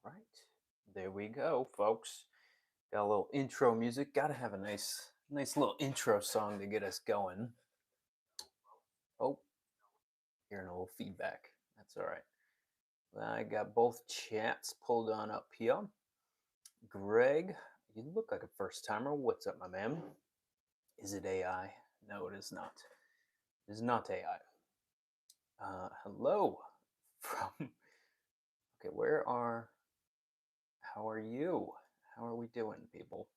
Right. There we go, folks. Got a little intro music. Gotta have a nice little intro song to get us going. Oh, hearing a little feedback. That's all right. I got both chats pulled on up here. Greg, you look like a first timer. What's up, my man? Is it AI? No, it is not. It is not AI. Hello from. Okay, where are. How are you? How are we doing, people?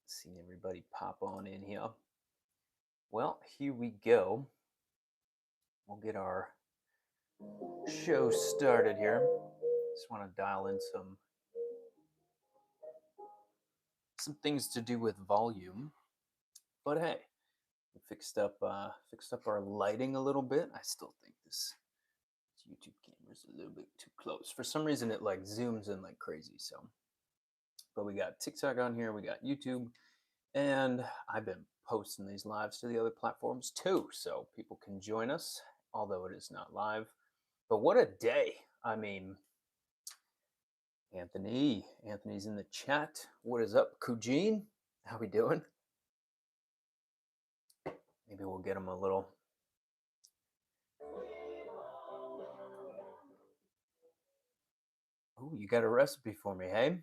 Seeing everybody pop on in here. Well, here we go. We'll get our show started here. Just want to dial in some things to do with volume. But hey, we fixed up our lighting a little bit. I still think this YouTube camera is a little bit too close. For some reason, it like zooms in like crazy. So, but we got TikTok on here, we got YouTube, and I've been posting these lives to the other platforms too, so people can join us, although it is not live. But what a day! I mean, Anthony's in the chat. What is up, Kujin? How we doing? Maybe we'll get him a little. Oh, you got a recipe for me, hey?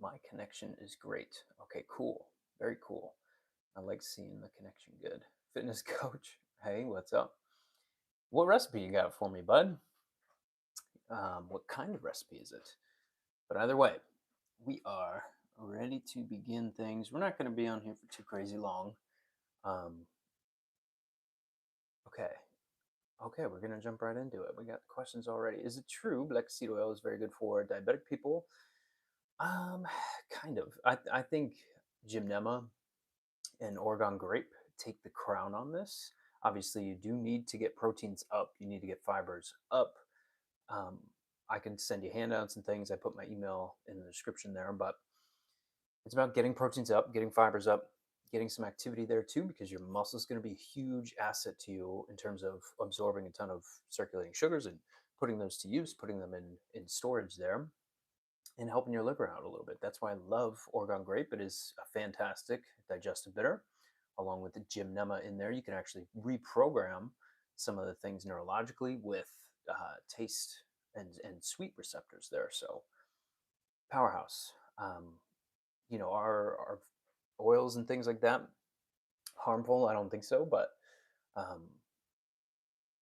My connection is great. Okay, cool. Very cool. I like seeing the connection good. Fitness coach, hey, what's up? What recipe you got for me, bud? What kind of recipe is it? But either way, we are ready to begin things. We're not going to be on here for too crazy long. Um, okay, Okay, we're gonna jump right into it. We got the questions already. Is it true black seed oil is very good for diabetic people? Um, kind of. I think gymnema and Oregon grape take the crown on this. Obviously, you do need to get proteins up. You need to get fibers up. Um, I can send you handouts and things. I put my email in the description there, but it's about getting proteins up, getting fibers up, getting some activity there too, because your muscle is going to be a huge asset to you in terms of absorbing a ton of circulating sugars and putting those to use, putting them in storage there, and helping your liver out a little bit. That's why I love Oregon grape. It is a fantastic digestive bitter, along with the gymnema in there. You can actually reprogram some of the things neurologically with taste and sweet receptors there. So powerhouse. Our oils and things like that harmful? I don't think so, but um,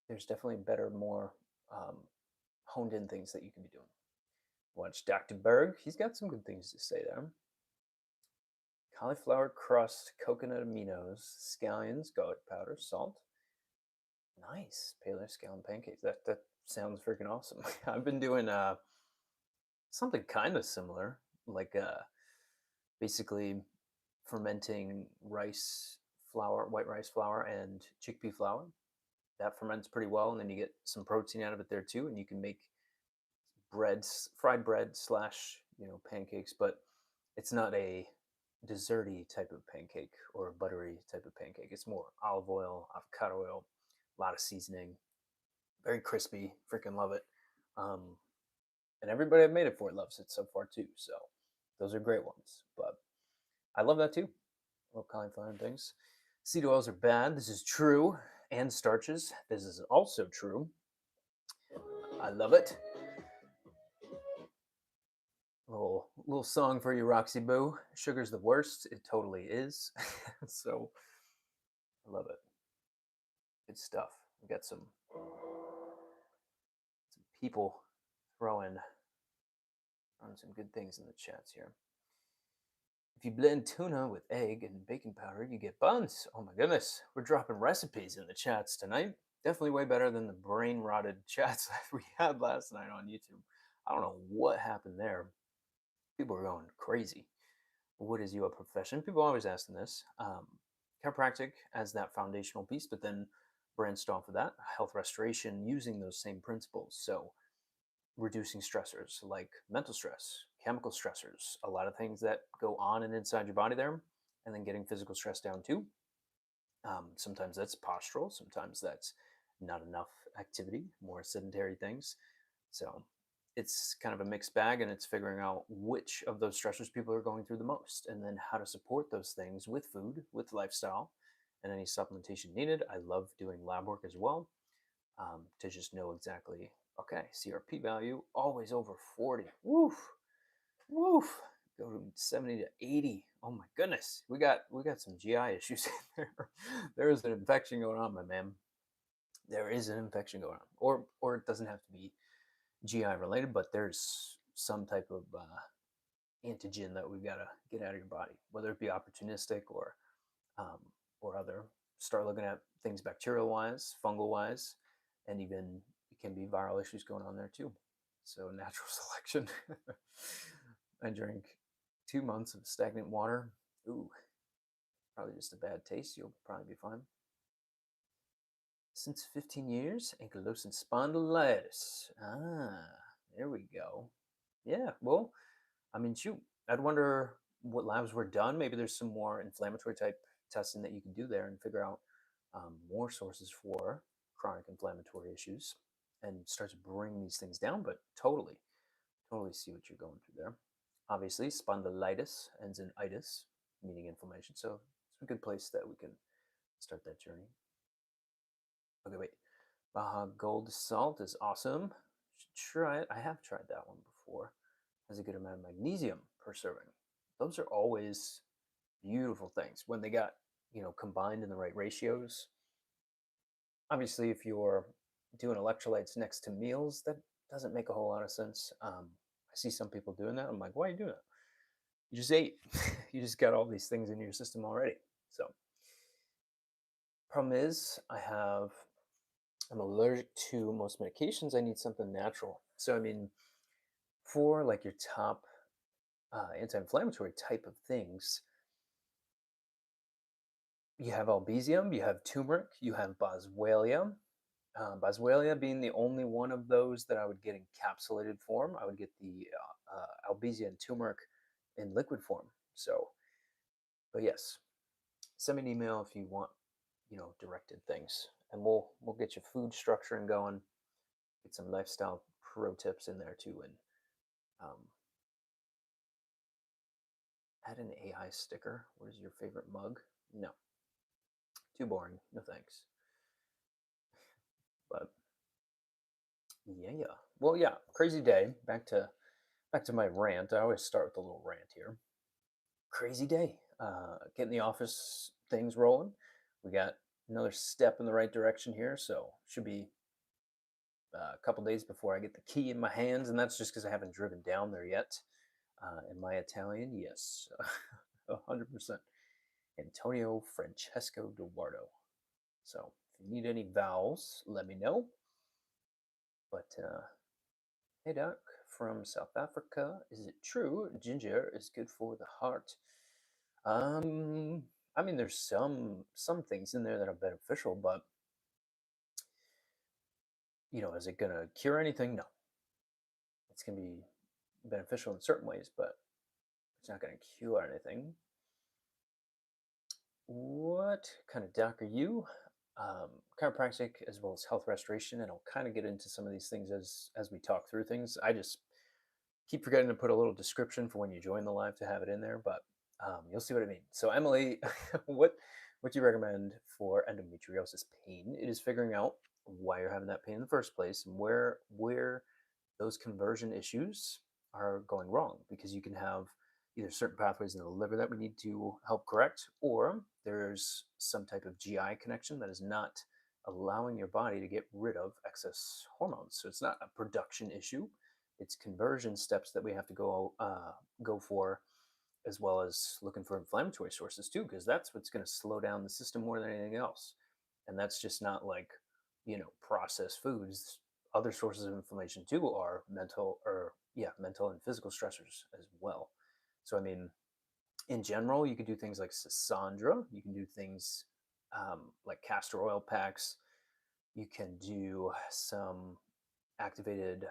there's definitely better, more um, honed in things that you can be doing. Watch Dr. Berg. He's got some good things to say there. Cauliflower crust, coconut aminos, scallions, garlic powder, salt. Nice paleo scallion pancakes. That sounds freaking awesome. I've been doing something kind of similar, like basically fermenting rice flour, white rice flour, and chickpea flour. That ferments pretty well, and then you get some protein out of it there too, and you can make breads, fried bread slash pancakes, but it's not a desserty type of pancake or a buttery type of pancake. It's more olive oil, avocado oil, a lot of seasoning, very crispy. Freaking love it. Um, and everybody I've made it for loves it so far too. So those are great ones. But I love that too. I love cauliflower and things. Seed oils are bad. This is true. And starches. This is also true. I love it. Little song for you, Roxy Boo. Sugar's the worst. It totally is. So I love it. Good stuff. We got some people throwing on some good things in the chats here. If you blend tuna with egg and baking powder, you get buns. Oh my goodness, we're dropping recipes in the chats tonight. Definitely way better than the brain rotted chats that we had last night on YouTube. I don't know what happened there. People are going crazy. What is your profession? People are always asking this. Chiropractic as that foundational piece, but then branched off of that, health restoration using those same principles. So reducing stressors like mental stress, chemical stressors, a lot of things that go on and inside your body there, and then getting physical stress down too. Sometimes that's postural, sometimes that's not enough activity, more sedentary things. So it's kind of a mixed bag, and it's figuring out which of those stressors people are going through the most, and then how to support those things with food, with lifestyle, and any supplementation needed. I love doing lab work as well, to just know exactly, okay, CRP value always over 40. Woof, woof. Go to 70 to 80. Oh my goodness. We got some GI issues in there. There is an infection going on, my man. There is an infection going on. Or it doesn't have to be GI related, but there's some type of antigen that we've got to get out of your body, whether it be opportunistic um, or other. Start looking at things bacterial wise, fungal wise, and even it can be viral issues going on there too. So natural selection. I drank 2 months of stagnant water. Ooh, probably just a bad taste. You'll probably be fine. Since 15 years, ankylosing spondylitis. Ah, there we go. Yeah, well, I mean, shoot, I'd wonder what labs were done. Maybe there's some more inflammatory type testing that you can do there and figure out more sources for chronic inflammatory issues and start to bring these things down. But totally, totally see what you're going through there. Obviously, spondylitis ends in itis, meaning inflammation. So it's a good place that we can start that journey. Okay, wait. Baja Gold Salt is awesome. Should try it. I have tried that one before. Has a good amount of magnesium per serving. Those are always beautiful things when they got, combined in the right ratios. Obviously, if you're doing electrolytes next to meals, that doesn't make a whole lot of sense. I see some people doing that. I'm like, why are you doing that? You just ate. You just got all these things in your system already. So, problem is, I'm allergic to most medications. I need something natural. So, I mean, for like your top anti-inflammatory type of things, you have albesium, you have turmeric, you have boswellia. Boswellia being the only one of those that I would get in capsulated form. I would get the albizia and turmeric in liquid form. So, but yes, send me an email if you want, directed things, and we'll get your food structuring going. Get some lifestyle pro tips in there too, and um, add an AI sticker. What is your favorite mug? No, too boring. No thanks. But yeah. Well, yeah. Crazy day. Back to my rant. I always start with a little rant here. Crazy day. Getting the office things rolling. We got another step in the right direction here, so should be a couple days before I get the key in my hands, and that's just because I haven't driven down there yet. In my Italian, yes, 100%. Antonio Francesco Duardo. So if you need any vowels, let me know. But hey, Doc, from South Africa, is it true ginger is good for the heart? Um, I mean, there's some things in there that are beneficial, but is it gonna cure anything? No, it's gonna be beneficial in certain ways, but it's not gonna cure anything. What kind of doc are you? Chiropractic as well as health restoration, and I'll kind of get into some of these things as we talk through things. I just keep forgetting to put a little description for when you join the live to have it in there, but you'll see what I mean. So, Emily, what do you recommend for endometriosis pain? It is figuring out why you're having that pain in the first place and where those conversion issues are going wrong, because you can have either certain pathways in the liver that we need to help correct, or there's some type of GI connection that is not allowing your body to get rid of excess hormones. So it's not a production issue; it's conversion steps that we have to go for, as well as looking for inflammatory sources too, because that's what's going to slow down the system more than anything else. And that's just not like processed foods. Other sources of inflammation too are mental and physical stressors as well. So I mean, in general, you could do things like Sasandra. You can do things like castor oil packs. You can do some activated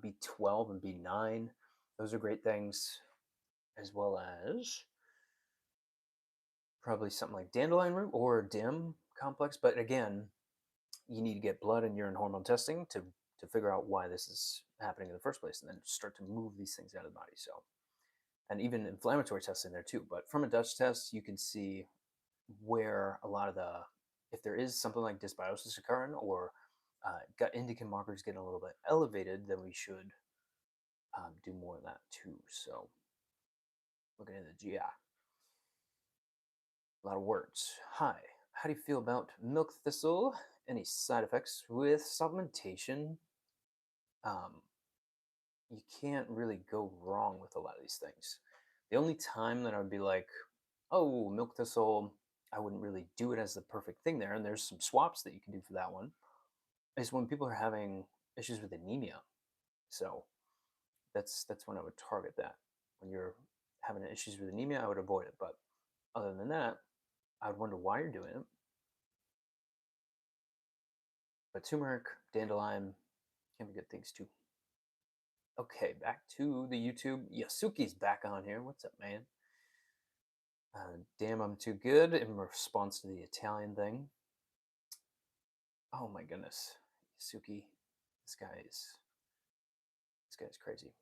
B12 and B9. Those are great things, as well as probably something like dandelion root or DIM complex. But again, you need to get blood and urine hormone testing to to figure out why this is happening in the first place, and then start to move these things out of the body. So, and even inflammatory tests in there too. But from a Dutch test, you can see where a lot of the, if there is something like dysbiosis occurring, or gut indican markers getting a little bit elevated, then we should do more of that too. So looking at the GI, a lot of words. Hi, how do you feel about milk thistle? Any side effects with supplementation? Um, you can't really go wrong with a lot of these things. The only time that I would be like, oh, milk thistle, I wouldn't really do it as the perfect thing there, and there's some swaps that you can do for that one, is when people are having issues with anemia. So that's when I would target that. When you're having issues with anemia, I would avoid it. But other than that, I would wonder why you're doing it. But turmeric, dandelion can be good things too. Okay, back to the YouTube. Yasuki's back on here. What's up, man? Damn, I'm too good in response to the Italian thing. Oh my goodness, Yasuki, this guy is crazy.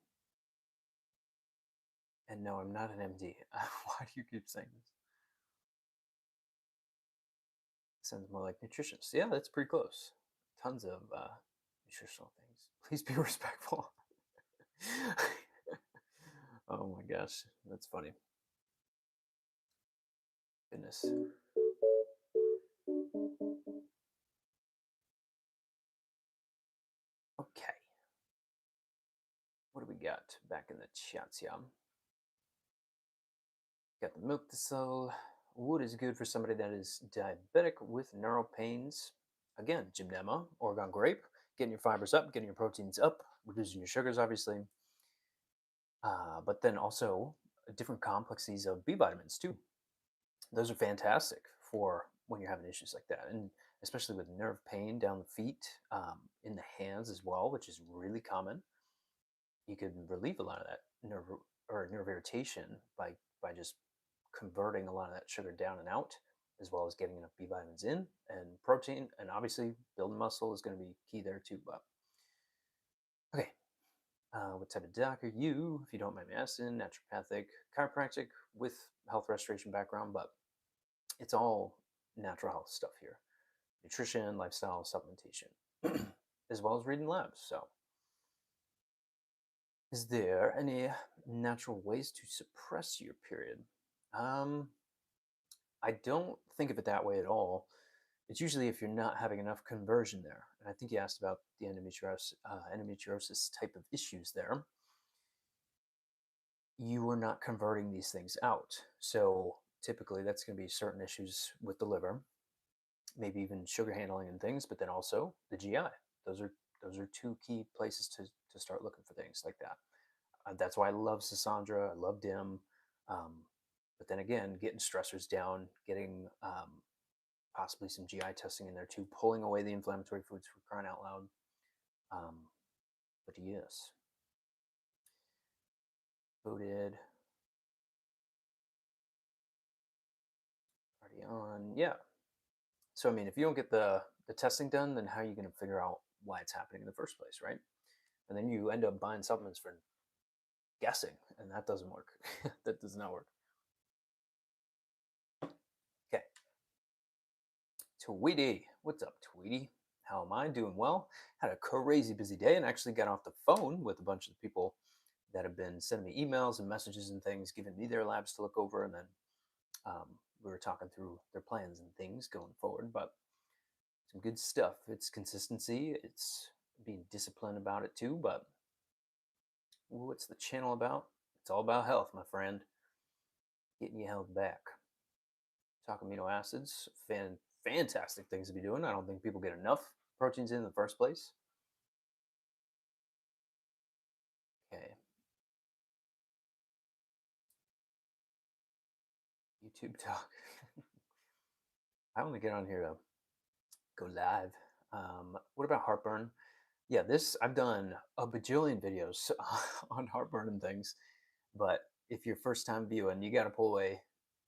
And no, I'm not an MD. Why do you keep saying this? Sounds more like nutritionist. Yeah, that's pretty close. Tons of nutritional things. Please be respectful. Oh my gosh, that's funny. Goodness. Okay. What do we got back in the chats, yeah? Got the milk thistle. Wood is good for somebody that is diabetic with neural pains. Again, gymnema, Oregon grape, getting your fibers up, getting your proteins up, reducing your sugars, obviously. But then also different complexes of B vitamins too. Those are fantastic for when you're having issues like that, and especially with nerve pain down the feet, in the hands as well, which is really common. You could relieve a lot of that nerve irritation by just converting a lot of that sugar down and out, as well as getting enough B vitamins in and protein, and obviously building muscle is going to be key there too. But okay, what type of doc are you? If you don't mind me asking, naturopathic, chiropractic with health restoration background, but it's all natural health stuff here: nutrition, lifestyle, supplementation, as well as reading labs. So, is there any natural ways to suppress your period? Um, I don't think of it that way at all. It's usually if you're not having enough conversion there. And I think you asked about the endometriosis type of issues there. You are not converting these things out. So typically that's going to be certain issues with the liver, maybe even sugar handling and things, but then also the GI. Those are two key places to start looking for things like that. That's why I love Sassandra. I love DIM. But then again, getting stressors down, getting possibly some GI testing in there too, pulling away the inflammatory foods for crying out loud. Um, but yes, voted already on. Yeah. So I mean, if you don't get the testing done, then how are you going to figure out why it's happening in the first place, right? And then you end up buying supplements for guessing, and that doesn't work. That does not work. Okay. Tweety, what's up, Tweety? How am I? Doing well. Had a crazy busy day and actually got off the phone with a bunch of people that have been sending me emails and messages and things, giving me their labs to look over, and then we were talking through their plans and things going forward. But some good stuff. It's consistency. It's being disciplined about it too. But what's the channel about? It's all about health, my friend. Getting your health back. Talk amino acids. Fantastic things to be doing. I don't think people get enough proteins in the first place. Okay. YouTube talk. I only get on here to go live. What about heartburn? Yeah, this I've done a bajillion videos on heartburn and things, but if you're first time viewing, you got to pull away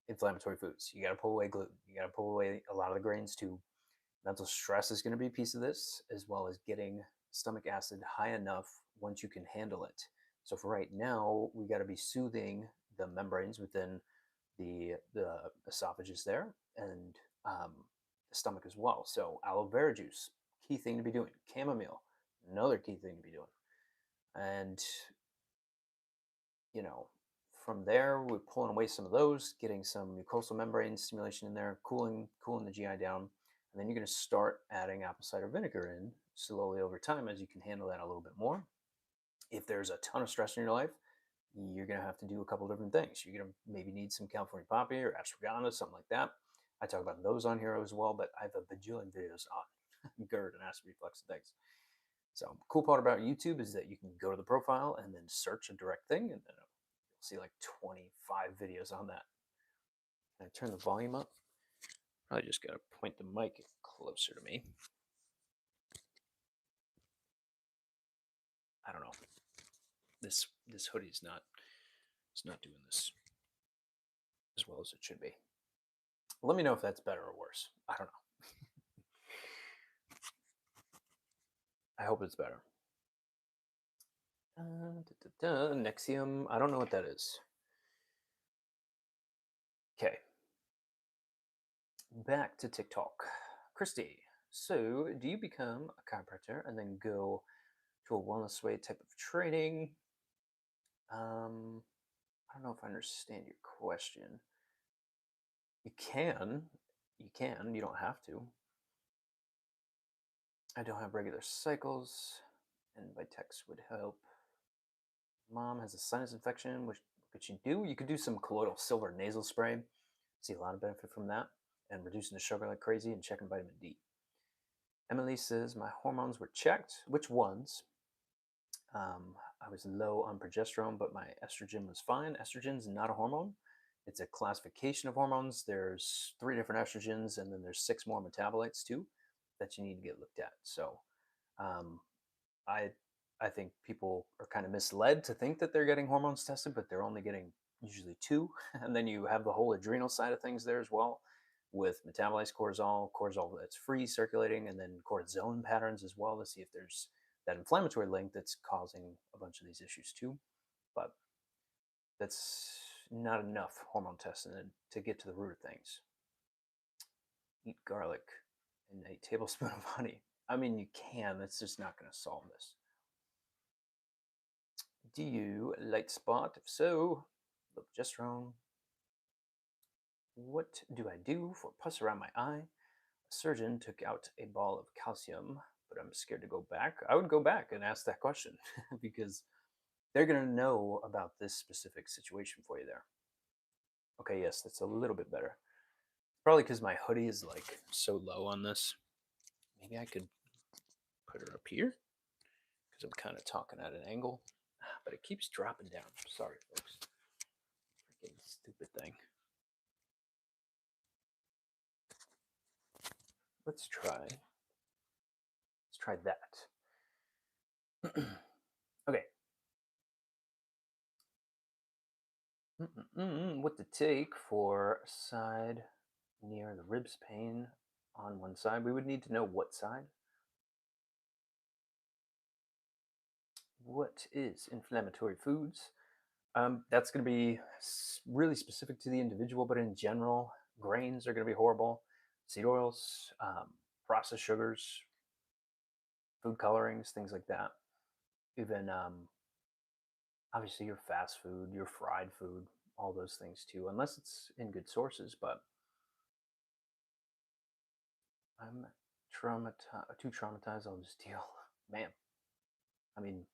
inflammatory foods. You got to pull away gluten. You got to pull away a lot of the grains too. Mental stress is going to be a piece of this, as well as getting stomach acid high enough once you can handle it. So for right now, we got to be soothing the membranes within the esophagus there, and the stomach as well. So aloe vera juice, key thing to be doing. Chamomile, another key thing to be doing. And you know, from there, we're pulling away some of those, getting some mucosal membrane stimulation in there, cooling the GI down, and then you're going to start adding apple cider vinegar in slowly over time as you can handle that a little bit more. If there's a ton of stress in your life, you're going to have to do a couple different things. You're going to maybe need some California poppy or ashwagandha, something like that. I talk about those on here as well, but I have a bajillion videos on GERD and acid reflux and things. So cool part about YouTube is that you can go to the profile and then search a direct thing, and then you'll see like 25 videos on that. Can I turn the volume up? Probably just got to point the mic closer to me. I don't know. This hoodie's not doing this as well as it should be. Let me know if that's better or worse. I don't know. I hope it's better. Nexium. I don't know what that is. Okay. Back to TikTok. Christy, so do you become a chiropractor and then go to a wellness way type of training? I don't know if I understand your question. You can. You don't have to. I don't have regular cycles, and Vitex would help. Mom has a sinus infection, which could you do? You could do some colloidal silver nasal spray. See a lot of benefit from that, and reducing the sugar like crazy and checking vitamin D. Emily says my hormones were checked. Which ones? I was low on progesterone, but my estrogen was fine. Estrogen's not a hormone. It's a classification of hormones. There's 3 different estrogens, and then there's 6 more metabolites too that you need to get looked at. So um, I I think people are kind of misled to think that they're getting hormones tested, but they're only getting usually 2. And then you have the whole adrenal side of things there as well, with metabolized cortisol that's free circulating, and then cortisone patterns as well to see if there's that inflammatory link that's causing a bunch of these issues too. But that's not enough hormone testing to get to the root of things. Eat garlic and a tablespoon of honey. I mean, you can, that's just not going to solve this. Do you light spot? If so, low progesterone. What do I do for pus around my eye? A surgeon took out a ball of calcium, but I'm scared to go back. I would go back and ask that question because they're going to know about this specific situation for you there. Okay, yes, that's a little bit better. Probably because my hoodie is like so low on this. Maybe I could put her up here because I'm kind of talking at an angle, but it keeps dropping down. Sorry, folks. Freaking stupid thing. Let's try that. Okay. What to take for side near the ribs pain on one side? We would need to know what side. What is inflammatory foods? That's going to be really specific to the individual, but in general, grains are going to be horrible. Seed oils, processed sugars, food colorings, things like that. Even obviously your fast food, your fried food, all those things too, unless it's in good sources. But I'm too traumatized. I'll just deal. Man, I mean,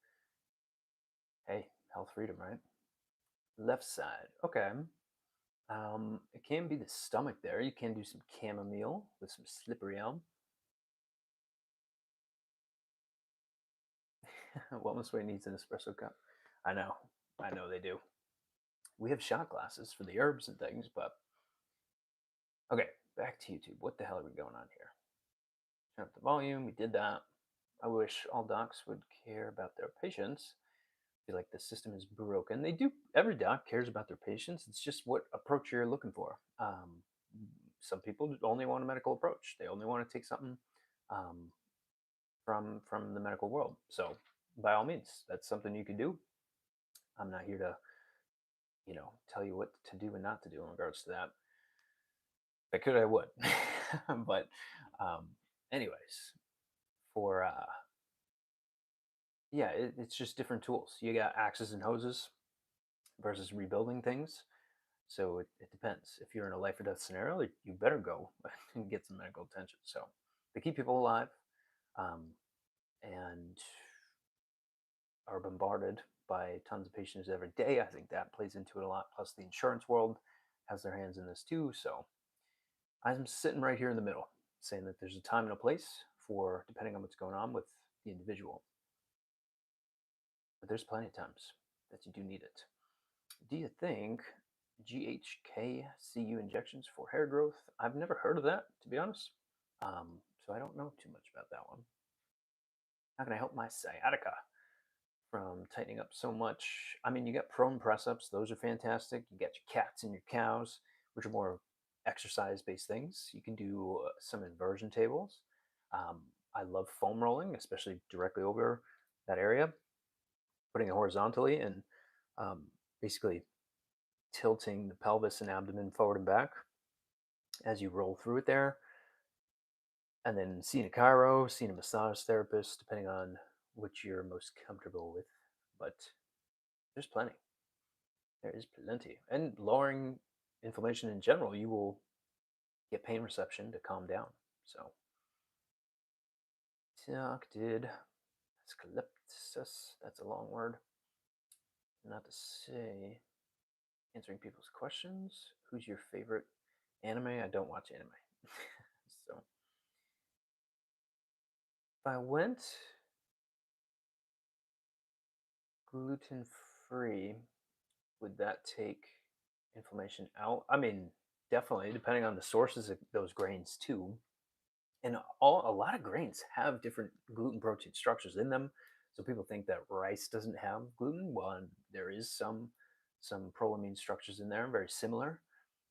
hey, health freedom, right? Left side. Okay. It can be the stomach there. You can do some chamomile with some slippery elm. Wellness Way needs an espresso cup. I know they do. We have shot glasses for the herbs and things, but okay, back to YouTube. What the hell are we going on here? Turn up the volume. We did that. I wish all docs would care about their patients. I feel like the system is broken. They do. Every doc cares about their patients. It's just what approach you're looking for. Some people only want a medical approach. They only want to take something from the medical world. So by all means, that's something you can do. I'm not here to tell you what to do and not to do in regards to that. If I could, I would. But um, anyways, for yeah, it's just different tools. You got axes and hoses versus rebuilding things. So it depends. If you're in a life or death scenario, you better go and get some medical attention. So they keep people alive, um, and are bombarded by tons of patients every day. I think that plays into it a lot. Plus, the insurance world has their hands in this too. So I'm sitting right here in the middle, saying that there's a time and a place for depending on what's going on with the individual. But there's plenty of times that you do need it. Do you think GHKCU injections for hair growth? I've never heard of that, to be honest. So I don't know too much about that one. How can I help my sciatica from tightening up so much? I mean, you got prone press ups, those are fantastic. You got your cats and your cows, which are more exercise based things. You can do some inversion tables. Um, I love foam rolling, especially directly over that area, putting it horizontally and um, basically tilting the pelvis and abdomen forward and back as you roll through it there. And then seeing a chiro, seeing a massage therapist, depending on which you're most comfortable with. But there's plenty. There is plenty. And lowering inflammation in general, you will get pain reception to calm down. So, did scalepsis, that's a long word. Not to say, answering people's questions. Who's your favorite anime? I don't watch anime. So, if I went gluten free, would that take inflammation out? I mean, definitely, depending on the sources of those grains too. And a lot of grains have different gluten protein structures in them. So people think that rice doesn't have gluten. Well, there is some prolamine structures in there, very similar.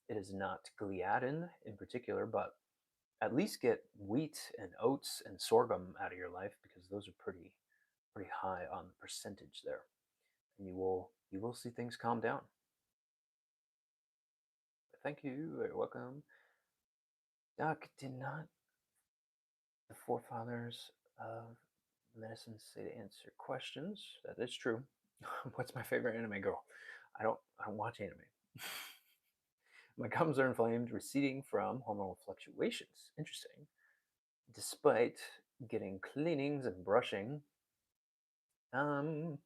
It is not gliadin in particular, but at least get wheat and oats and sorghum out of your life because those are pretty high on the percentage there, and you will see things calm down. Thank you. You're welcome. Doc, did not the forefathers of medicine say to answer questions? That is true. What's my favorite anime girl? I don't watch anime. My gums are inflamed, receding from hormonal fluctuations. Interesting. Despite getting cleanings and brushing, um,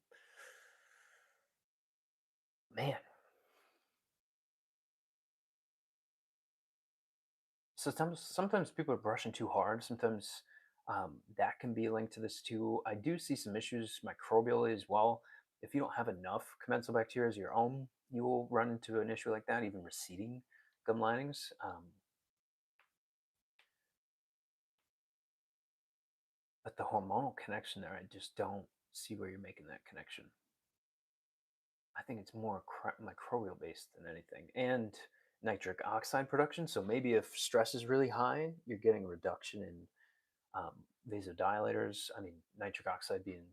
man, so sometimes people are brushing too hard. Sometimes that can be linked to this too. I do see some issues microbially as well. If you don't have enough commensal bacteria as your own, you will run into an issue like that, even receding gum linings. But the hormonal connection there, I just don't see where you're making that connection. I think it's more microbial based than anything, and nitric oxide production. So maybe if stress is really high, you're getting a reduction in um, vasodilators. I mean, nitric oxide being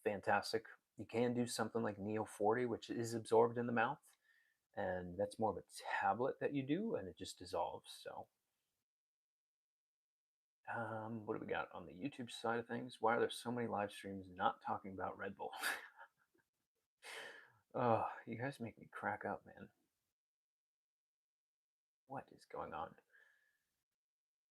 fantastic. You can do something like Neo 40, which is absorbed in the mouth, and that's more of a tablet that you do, and it just dissolves. So, what do we got on the YouTube side of things? Why are there so many live streams not talking about Red Bull? Oh, you guys make me crack up, man. What is going on?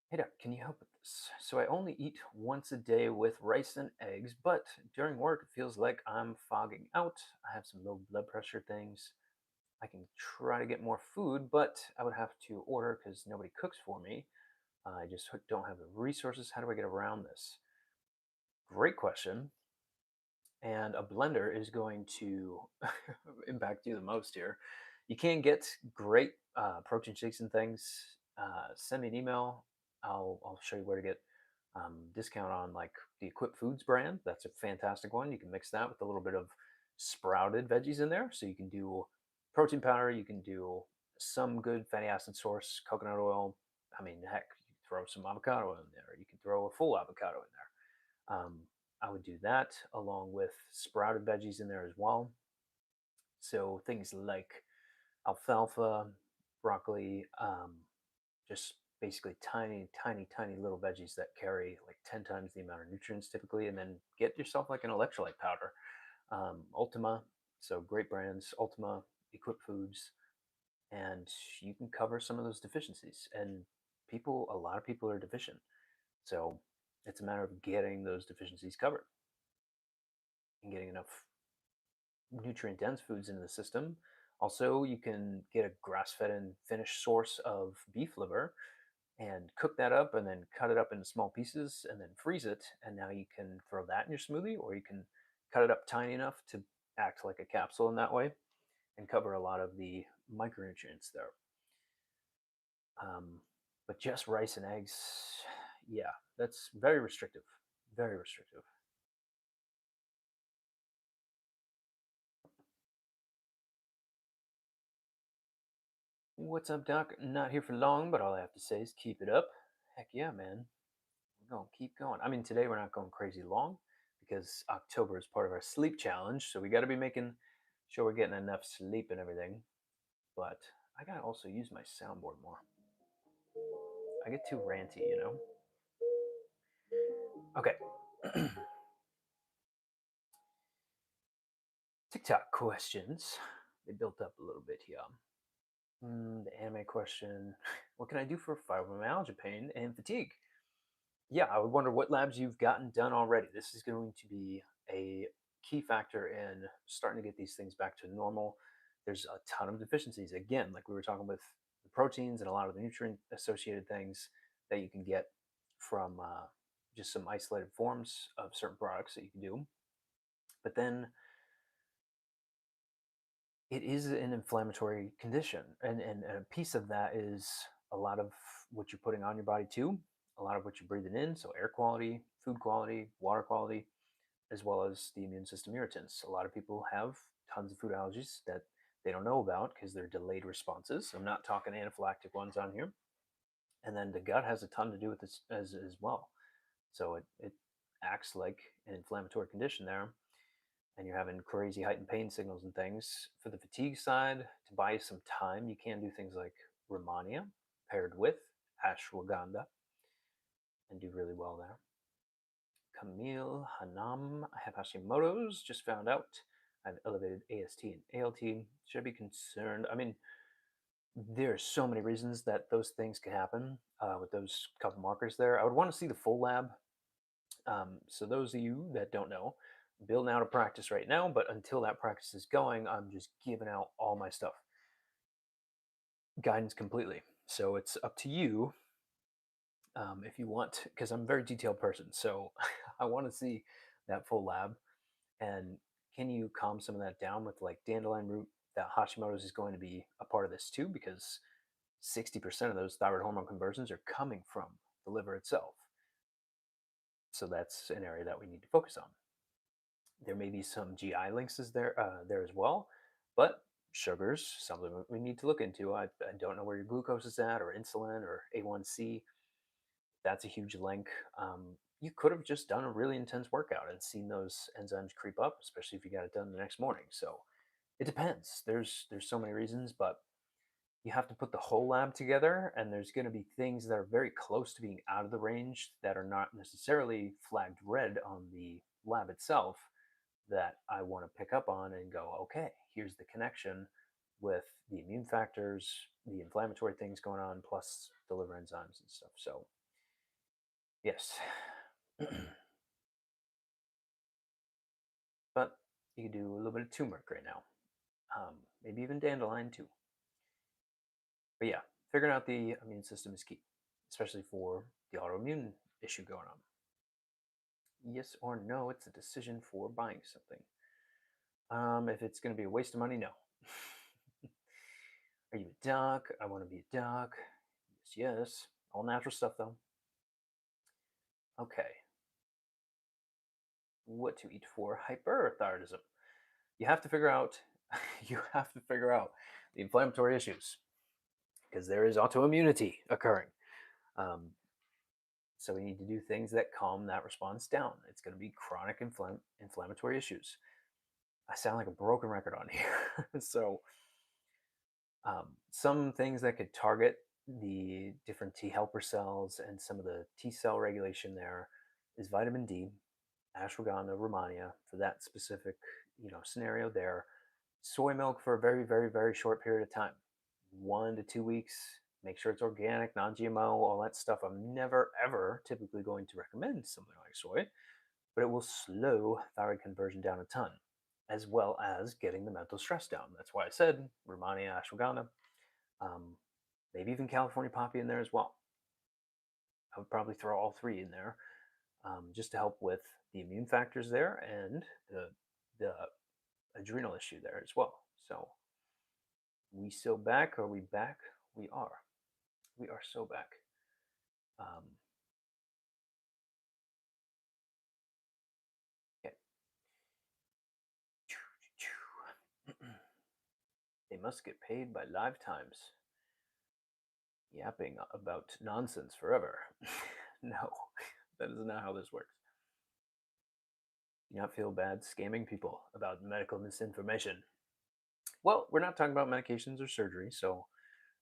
Hey, Doc, can you help with this? So I only eat once a day with rice and eggs, but during work it feels like I'm fogging out. I have some low blood pressure things. I can try to get more food, but I would have to order because nobody cooks for me. I just don't have the resources. How do I get around this? Great question. And a blender is going to impact you the most here. You can get great protein shakes and things. Send me an email. I'll show you where to get discount on like the Equip Foods brand. That's a fantastic one. You can mix that with a little bit of sprouted veggies in there. So you can do protein powder. You can do some good fatty acid source, coconut oil. I mean, heck, you can throw some avocado in there. You can throw a full avocado in there. Um, I would do that along with sprouted veggies in there as well. So things like alfalfa, broccoli, just basically tiny, tiny, tiny little veggies that carry like 10 times the amount of nutrients typically. And then get yourself like an electrolyte powder. Ultima, so great brands, Ultima, Equip Foods, and you can cover some of those deficiencies. And a lot of people are deficient. So it's a matter of getting those deficiencies covered and getting enough nutrient dense foods into the system. Also, you can get a grass fed and finished source of beef liver and cook that up and then cut it up into small pieces and then freeze it. And now you can throw that in your smoothie, or you can cut it up tiny enough to act like a capsule in that way and cover a lot of the micronutrients there. Um, but just rice and eggs, yeah, that's very restrictive. Very restrictive. What's up, Doc? Not here for long, but all I have to say is keep it up. Heck yeah, man. We're going to keep going. I mean, today we're not going crazy long because October is part of our sleep challenge. So we got to be making sure we're getting enough sleep and everything. But I got to also use my soundboard more. I get too ranty. Okay. TikTok questions. They built up a little bit here. The anime question. What can I do for fibromyalgia pain and fatigue? Yeah, I would wonder what labs you've gotten done already. This is going to be a key factor in starting to get these things back to normal. There's a ton of deficiencies. Again, like we were talking with the proteins and a lot of the nutrient associated things that you can get from just some isolated forms of certain products that you can do. But then it is an inflammatory condition, and a piece of that is a lot of what you're putting on your body too, a lot of what you're breathing in, so air quality, food quality, water quality, as well as the immune system irritants. A lot of people have tons of food allergies that they don't know about because they're delayed responses. I'm not talking anaphylactic ones on here. And then the gut has a ton to do with this as well. So it acts like an inflammatory condition there, and you're having crazy heightened pain signals and things. For the fatigue side, to buy you some time, you can do things like Romania paired with ashwagandha and do really well there. Camille Hanam, I have Hashimoto's, just found out. I have elevated AST and ALT. Should I be concerned? I mean, there's so many reasons that those things can happen with those couple markers there. I would want to see the full lab. So those of you that don't know, I'm building out a practice right now, but until that practice is going, I'm just giving out all my stuff, guidance completely. So it's up to you if you want, because I'm a very detailed person. So I want to see that full lab. And can you calm some of that down with like dandelion root? That Hashimoto's is going to be a part of this too, because 60% of those thyroid hormone conversions are coming from the liver itself. So that's an area that we need to focus on. There may be some GI links there as well, but sugars, something we need to look into. I don't know where your glucose is at, or insulin, or A1C. That's a huge link. You could have just done a really intense workout and seen those enzymes creep up, especially if you got it done the next morning. So it depends. There's so many reasons, but you have to put the whole lab together, and there's going to be things that are very close to being out of the range that are not necessarily flagged red on the lab itself that I want to pick up on and go, okay, here's the connection with the immune factors, the inflammatory things going on, plus the liver enzymes and stuff. So yes. But you could do a little bit of turmeric right now, maybe even dandelion too. But yeah, figuring out the immune system is key, especially for the autoimmune issue going on. Yes or no, it's a decision for buying something. If it's going to be a waste of money, no. Are you a doc? I want to be a doc. Yes, yes. All natural stuff though. Okay. What to eat for hyperthyroidism? You have to figure out. You have to figure out the inflammatory issues because there is autoimmunity occurring. Um, So we need to do things that calm that response down. It's going to be chronic inflammatory issues. I sound like a broken record on here. So some things that could target the different T helper cells and some of the T cell regulation there is vitamin D, ashwagandha, romania for that specific scenario there. Soy milk for a very very very short period of time, 1 to 2 weeks. Make sure it's organic, non-GMO, all that stuff. I'm never ever typically going to recommend something like soy, but it will slow thyroid conversion down a ton, as well as getting the mental stress down. That's why I said romania, ashwagandha, um, maybe even California poppy in there as well. I would probably throw all three in there, just to help with the immune factors there and the adrenal issue there as well. So we so back? Are we back? We are. We are so back. Um, okay. They must get paid by lifetimes yapping about nonsense forever. No, that is not how this works. Do not feel bad scamming people about medical misinformation. Well, we're not talking about medications or surgery, so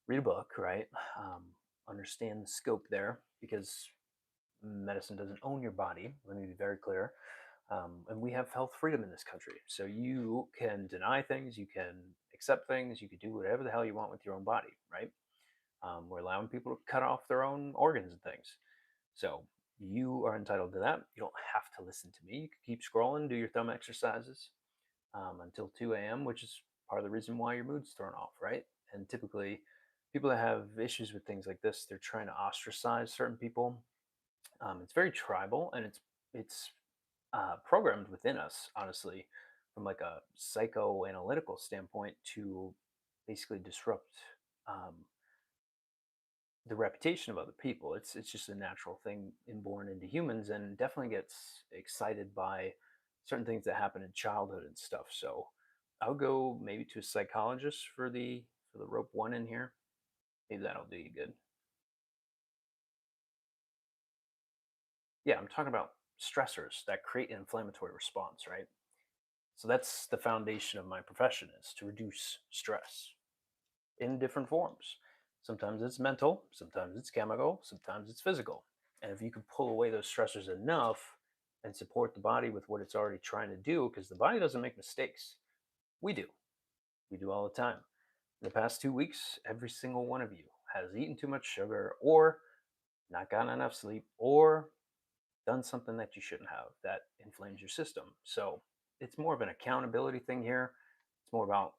read a book, right? Um, Understand the scope there, because medicine doesn't own your body. Let me be very clear. And we have health freedom in this country. So you can deny things, you can accept things, you can do whatever the hell you want with your own body, right? We're allowing people to cut off their own organs and things. So you are entitled to that. You don't have to listen to me. You can keep scrolling, do your thumb exercises until 2 a.m., which is part of the reason why your mood's thrown off, right? And typically, people that have issues with things like this, they're trying to ostracize certain people. It's very tribal, and it's programmed within us, honestly, from like a psychoanalytical standpoint to basically disrupt um, the reputation of other people. It's just a natural thing inborn into humans, and definitely gets excited by certain things that happen in childhood and stuff. So I'll go maybe to a psychologist for the rope one in here. Maybe that'll do you good. Yeah, I'm talking about stressors that create an inflammatory response, right? So that's the foundation of my profession, is to reduce stress in different forms. Sometimes it's mental, sometimes it's chemical, sometimes it's physical. And if you can pull away those stressors enough and support the body with what it's already trying to do, because the body doesn't make mistakes. We do. We do all the time. In the past 2 weeks, every single one of you has eaten too much sugar, or not gotten enough sleep, or done something that you shouldn't have that inflames your system. So it's more of an accountability thing here. It's more about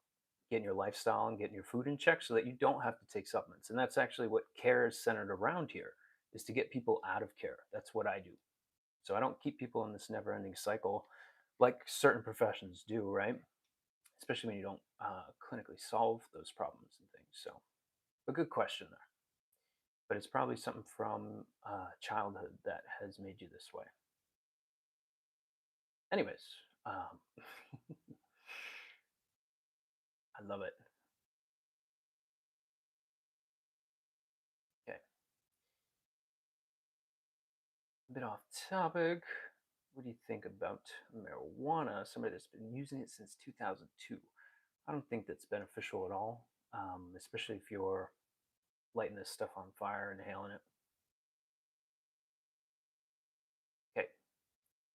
getting your lifestyle and getting your food in check so that you don't have to take supplements. And that's actually what care is centered around here, is to get people out of care. That's what I do. So I don't keep people in this never-ending cycle like certain professions do, right? Especially when you don't clinically solve those problems and things. So a good question there, but it's probably something from childhood that has made you this way. Anyways, um, I love it. Okay, a bit off topic. What do you think about marijuana? Somebody that's been using it since 2002. I don't think that's beneficial at all, especially if you're lighting this stuff on fire and inhaling it. Okay,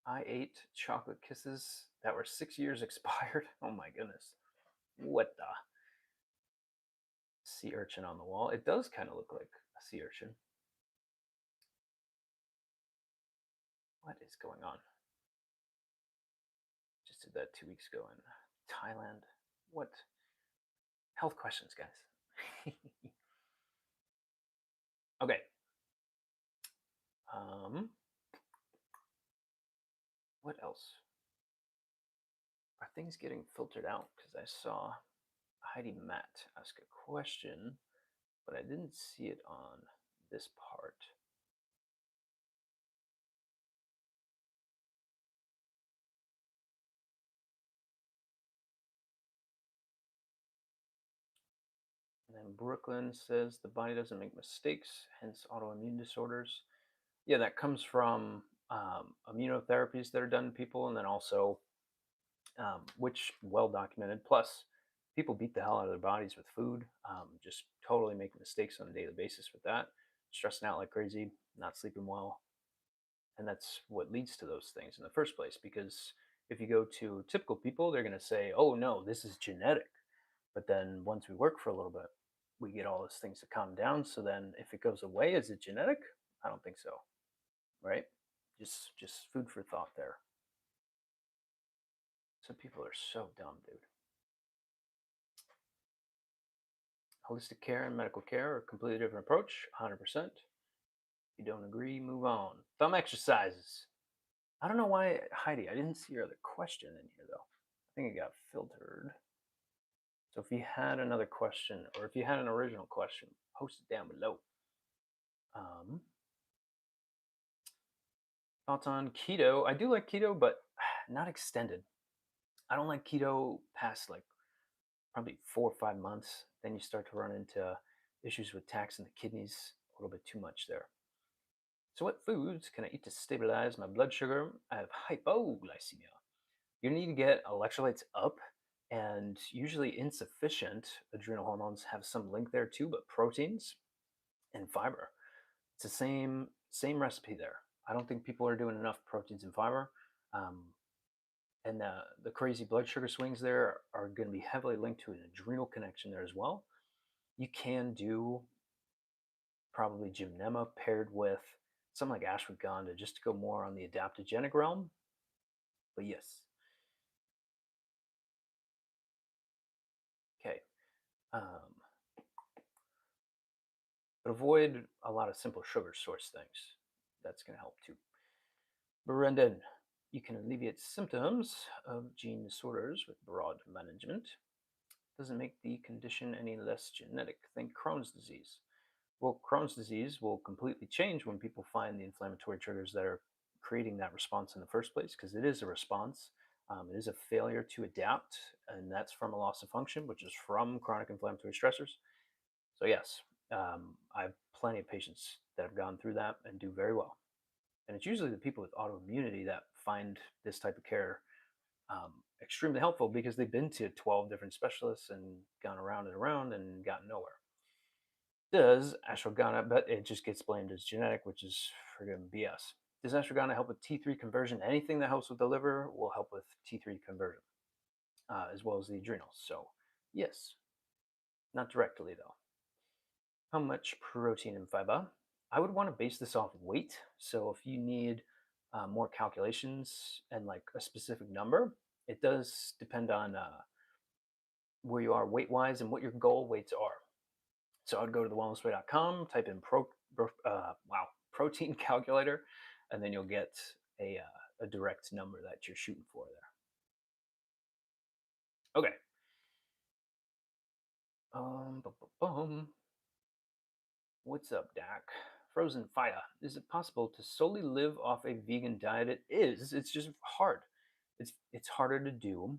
I ate chocolate kisses that were 6 years expired. Oh my goodness. What the? Sea urchin on the wall. It does kind of look like a sea urchin. What is going on? Just did that 2 weeks ago in Thailand. What? Health questions, guys. Okay. Um, what else? Are things getting filtered out? Because I saw Heidi Matt ask a question, but I didn't see it on this part. And then Brooklyn says the body doesn't make mistakes, hence autoimmune disorders. Yeah, that comes from immunotherapies that are done to people, and then also which well documented. Plus, people beat the hell out of their bodies with food, just totally making mistakes on a daily basis with that, stressing out like crazy, not sleeping well, and that's what leads to those things in the first place. Because if you go to typical people, they're going to say, "Oh no, this is genetic," but then once we work for a little bit, we get all those things to calm down. So then, if it goes away, is it genetic? I don't think so, right? Just food for thought there. Some people are so dumb, dude. Holistic care and medical care are a completely different approach, 100%. If you don't agree, move on. Thumb exercises. I don't know why, Heidi, I didn't see your other question in here, though. I think it got filtered. So if you had another question, or if you had an original question, post it down below. Um, Thoughts on keto? I do like keto, but not extended. I don't like keto past like probably 4 or 5 months. Then you start to run into issues with taxing the kidneys a little bit too much there. So, what foods can I eat to stabilize my blood sugar? I have hypoglycemia. You need to get electrolytes up, and usually insufficient adrenal hormones have some link there too, but proteins and fiber. It's the same recipe there. I don't think people are doing enough proteins and fiber. Um, and the crazy blood sugar swings there are going to be heavily linked to an adrenal connection there as well. You can do probably gymnema paired with something like ashwagandha just to go more on the adaptogenic realm. But yes, okay. Um, but avoid a lot of simple sugar source things. That's going to help too. Brendan, you can alleviate symptoms of gene disorders with broad management. Doesn't make the condition any less genetic. Think Crohn's disease. Well, Crohn's disease will completely change when people find the inflammatory triggers that are creating that response in the first place, because it is a response. It is a failure to adapt, and that's from a loss of function, which is from chronic inflammatory stressors. So, yes, I have plenty of patients that have gone through that and do very well. And it's usually the people with autoimmunity that find this type of care extremely helpful because they've been to 12 different specialists and gone around and gotten nowhere. Does ashwagandha, but it just gets blamed as genetic, which is friggin' BS. Does ashwagandha help with T3 conversion? Anything that helps with the liver will help with T3 conversion, as well as the adrenals. So, yes, not directly though. How much protein and fiber? I would want to base this off weight. So, if you need more calculations and like a specific number, it does depend on where you are weight wise and what your goal weights are. So I'd go to thewellnessway.com, type in protein calculator, and then you'll get a direct number that you're shooting for there. Okay. What's up, Dak? Frozen Fire. Is it possible to solely live off a vegan diet? It is. It's just hard. It's harder to do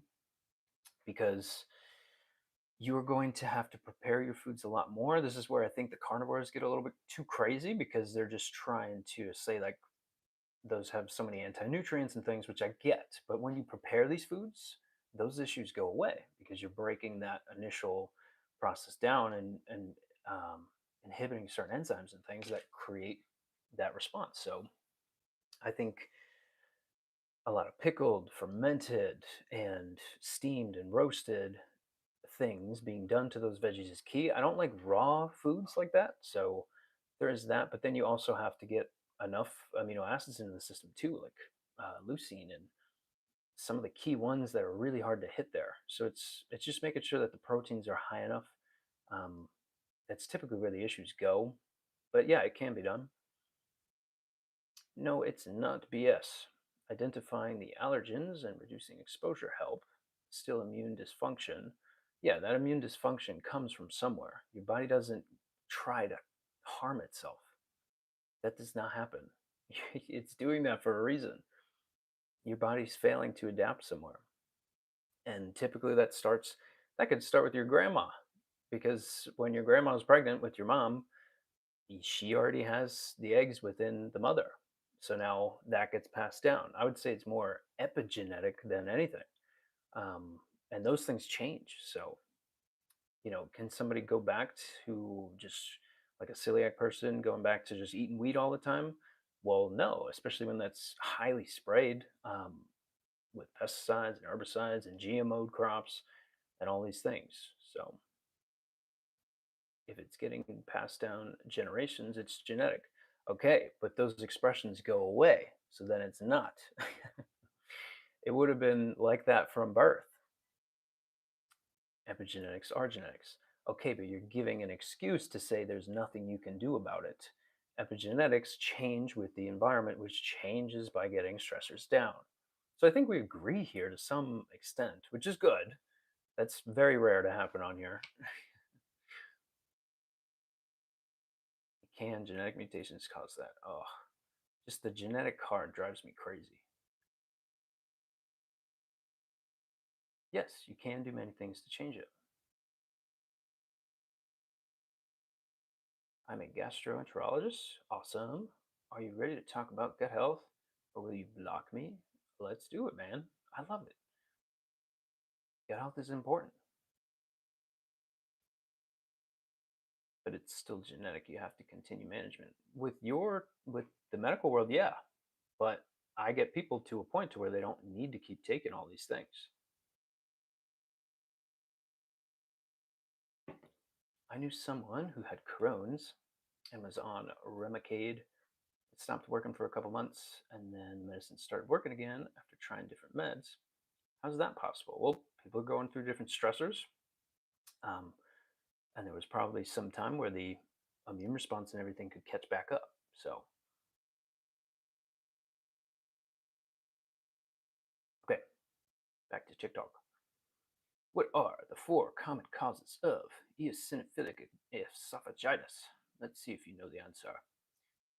because you're going to have to prepare your foods a lot more. This is where I think the carnivores get a little bit too crazy because they're just trying to say like those have so many anti-nutrients and things, which I get. But when you prepare these foods, those issues go away because you're breaking that initial process down and inhibiting certain enzymes and things that create that response. So I think a lot of pickled, fermented, and steamed and roasted things being done to those veggies is key. I don't like raw foods like that, so there is that. But then you also have to get enough amino acids into the system too, like leucine and some of the key ones that are really hard to hit there. So it's just making sure that the proteins are high enough. Um, that's typically where the issues go. But yeah, it can be done. No, it's not BS. Identifying the allergens and reducing exposure help. Still immune dysfunction. Yeah, that immune dysfunction comes from somewhere. Your body doesn't try to harm itself. That does not happen. It's doing that for a reason. Your body's failing to adapt somewhere. And typically that could start with your grandma because when your grandma was pregnant with your mom, She already has the eggs within the mother. So now that gets passed down. I would say it's more epigenetic than anything. Um, and those things change. So, can somebody go back to just like a celiac person going back to just eating wheat all the time? Well, no, especially when that's highly sprayed with pesticides and herbicides and GMO crops and all these things. So, if it's getting passed down generations, it's genetic. Okay, but those expressions go away. So then it's not. It would have been like that from birth. Epigenetics are genetics. Okay, but you're giving an excuse to say there's nothing you can do about it. Epigenetics change with the environment, which changes by getting stressors down. So I think we agree here to some extent, which is good. That's very rare to happen on here. Can genetic mutations cause that? Oh, just the genetic card drives me crazy. Yes, you can do many things to change it. I'm a gastroenterologist. Awesome. Are you ready to talk about gut health? Or will you block me? Let's do it, man. I love it. Gut health is important, but it's still genetic. You have to continue management. With the medical world, yeah. But I get people to a point to where they don't need to keep taking all these things. I knew someone who had Crohn's and was on Remicade. It stopped working for a couple months, and then medicine started working again after trying different meds. How's that possible? Well, people are going through different stressors, um, and there was probably some time where the immune response and everything could catch back up. So, okay, back to TikTok. What are the four common causes of eosinophilic esophagitis? Let's see if you know the answer.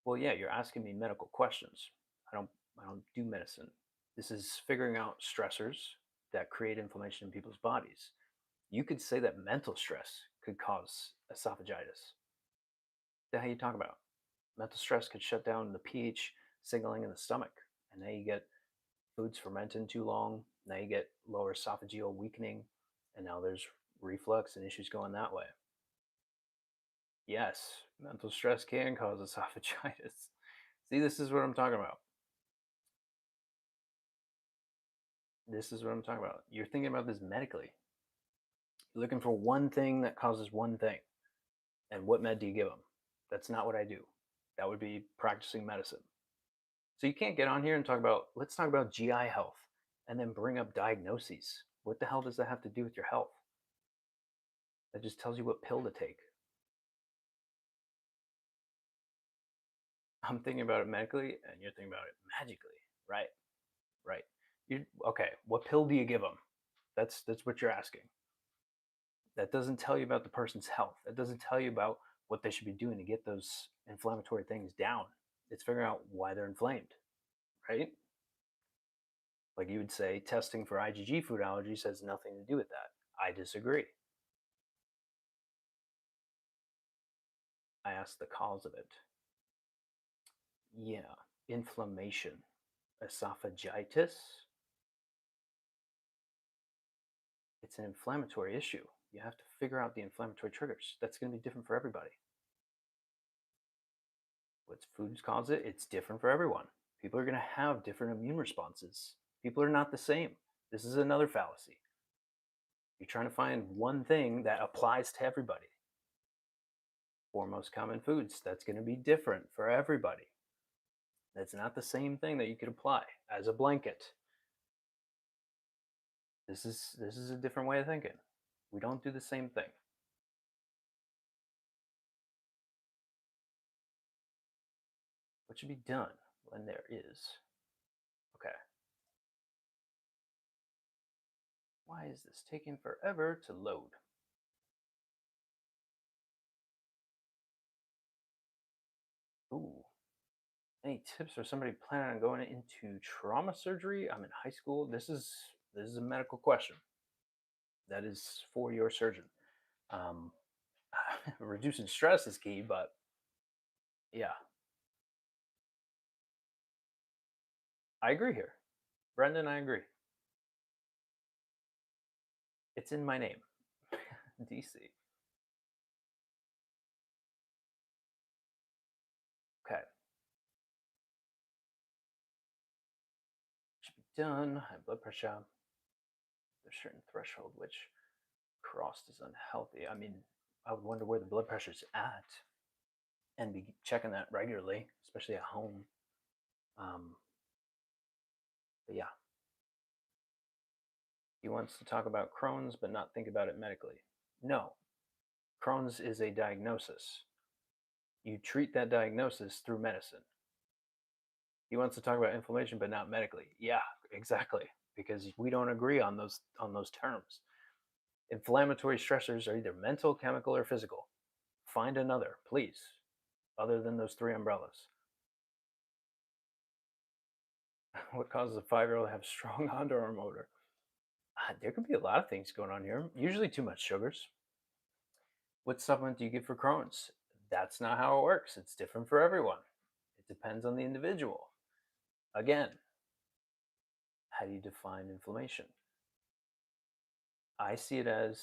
Well, yeah, you're asking me medical questions. I don't I don't do medicine. This is figuring out stressors that create inflammation in people's bodies. You could say that mental stress could cause esophagitis. The hell you talk about? Mental stress could shut down the pH signaling in the stomach, and now you get foods fermenting too long. Now you get lower esophageal weakening, and now there's reflux and issues going that way. Yes, mental stress can cause esophagitis. See, this is what I'm talking about. This is what I'm talking about. You're thinking about this medically. You're looking for one thing that causes one thing. And what med do you give them? That's not what I do. That would be practicing medicine. So you can't get on here and let's talk about GI health and then bring up diagnoses. What the hell does that have to do with your health? That just tells you what pill to take. I'm thinking about it medically and you're thinking about it magically. Right, right. You okay, what pill do you give them? That's what you're asking. That doesn't tell you about the person's health. That doesn't tell you about what they should be doing to get those inflammatory things down. It's figuring out why they're inflamed, right? Like you would say, testing for IgG food allergies has nothing to do with that. I disagree. I asked the cause of it. Yeah, inflammation, esophagitis. It's an inflammatory issue. You have to figure out the inflammatory triggers. That's going to be different for everybody. What foods cause it? It's different for everyone. People are going to have different immune responses. People are not the same. This is another fallacy. You're trying to find one thing that applies to everybody. Four most common foods, that's going to be different for everybody. That's not the same thing that you could apply as a blanket. This is a different way of thinking. We don't do the same thing. What should be done when there is? Okay. Why is this taking forever to load? Ooh. Any tips for somebody planning on going into trauma surgery? I'm in high school. This is a medical question. That is for your surgeon. Um, reducing stress is key, but Yeah, I agree here. Brendan, I agree. It's in my name. DC. Okay, should be done. High blood pressure. There's a certain threshold which crossed is unhealthy. I mean, I would wonder where the blood pressure's at and be checking that regularly, especially at home. Um, but yeah, he wants to talk about Crohn's but not think about it medically. No, Crohn's is a diagnosis. You treat that diagnosis through medicine. He wants to talk about inflammation but not medically. Yeah, exactly. Because we don't agree on those terms. Inflammatory stressors are either mental, chemical, or physical. Find another, please, other than those three umbrellas. What causes a 5-year-old to have strong underarm motor? There could be a lot of things going on here. Usually too much sugars. What supplement do you give for Crohn's? That's not how it works. It's different for everyone. It depends on the individual. Again, how do you define inflammation? I see it as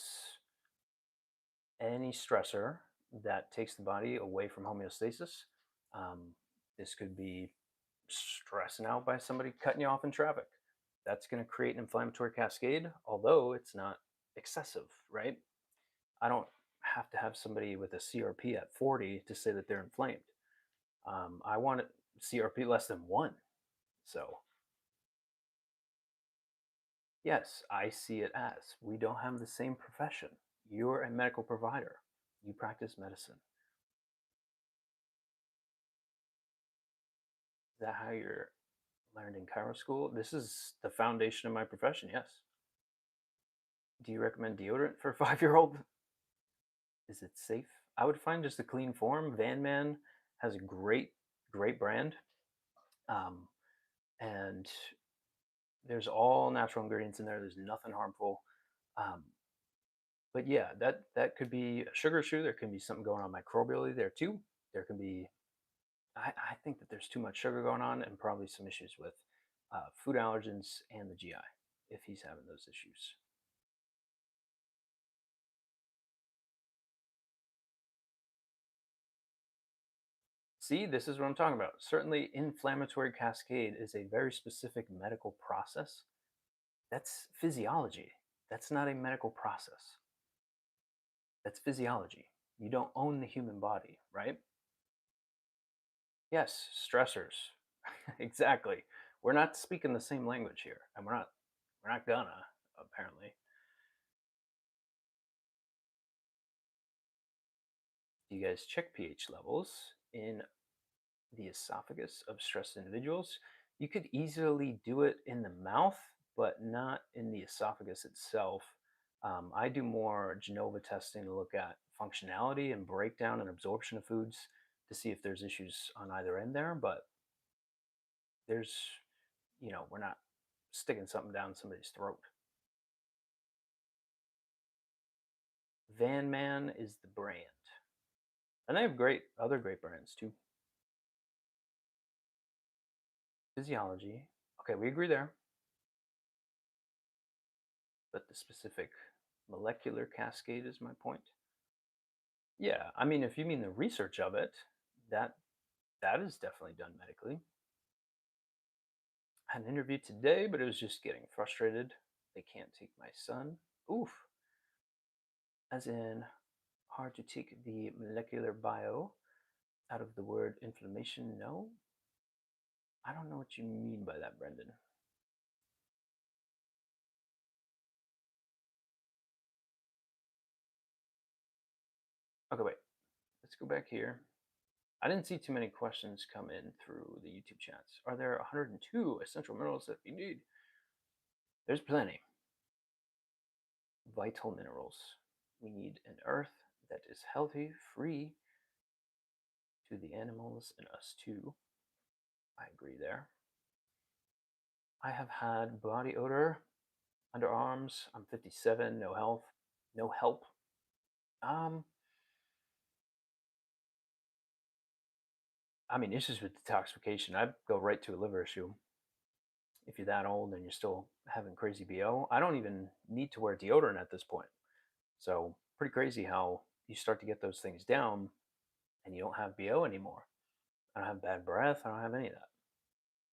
any stressor that takes the body away from homeostasis. Um, this could be stressing out by somebody cutting you off in traffic. That's going to create an inflammatory cascade, although it's not excessive, right? I don't have to have somebody with a CRP at 40 to say that they're inflamed. I want CRP less than 1. So, yes, I see it as we don't have the same profession. You're a medical provider, you practice medicine. Is that how you're learned in Cairo school? This is the foundation of my profession, yes. Do you recommend deodorant for a 5-year-old? Is it safe? I would find just a clean form. Van Man has a great brand. Um, and there's all natural ingredients in there. There's nothing harmful. Um, but yeah, that could be a sugar issue. There can be something going on microbially there too. There can be, I think that there's too much sugar going on and probably some issues with food allergens and the GI if he's having those issues. See, this is what I'm talking about. Certainly, inflammatory cascade is a very specific medical process. That's physiology. That's not a medical process. That's physiology. You don't own the human body, right? Yes, stressors. Exactly. We're not speaking the same language here, and we're not gonna apparently. Do you guys check pH levels in the esophagus of stressed individuals? You could easily do it in the mouth, but not in the esophagus itself. I do more Genova testing to look at functionality and breakdown and absorption of foods to see if there's issues on either end there. But there's, we're not sticking something down somebody's throat. Van Man is the brand, and they have other great brands too. Physiology. Okay, we agree there. But the specific molecular cascade is my point. Yeah, I mean, if you mean the research of it, that that is definitely done medically. I had an interview today, but it was just getting frustrated. They can't take my son. Oof. As in, hard to take the molecular bio out of the word inflammation. No, I don't know what you mean by that, Brendan. Okay, wait. Let's go back here. I didn't see too many questions come in through the YouTube chats. Are there 102 essential minerals that we need? There's plenty. Vital minerals. We need an earth that is healthy, free to the animals and us too. I agree there. I have had body odor, underarms. I'm 57, no health, no help. Um, I mean, issues with detoxification, I'd go right to a liver issue. If you're that old and you're still having crazy BO, I don't even need to wear deodorant at this point. So, pretty crazy how you start to get those things down and you don't have BO anymore. I don't have bad breath. I don't have any of that.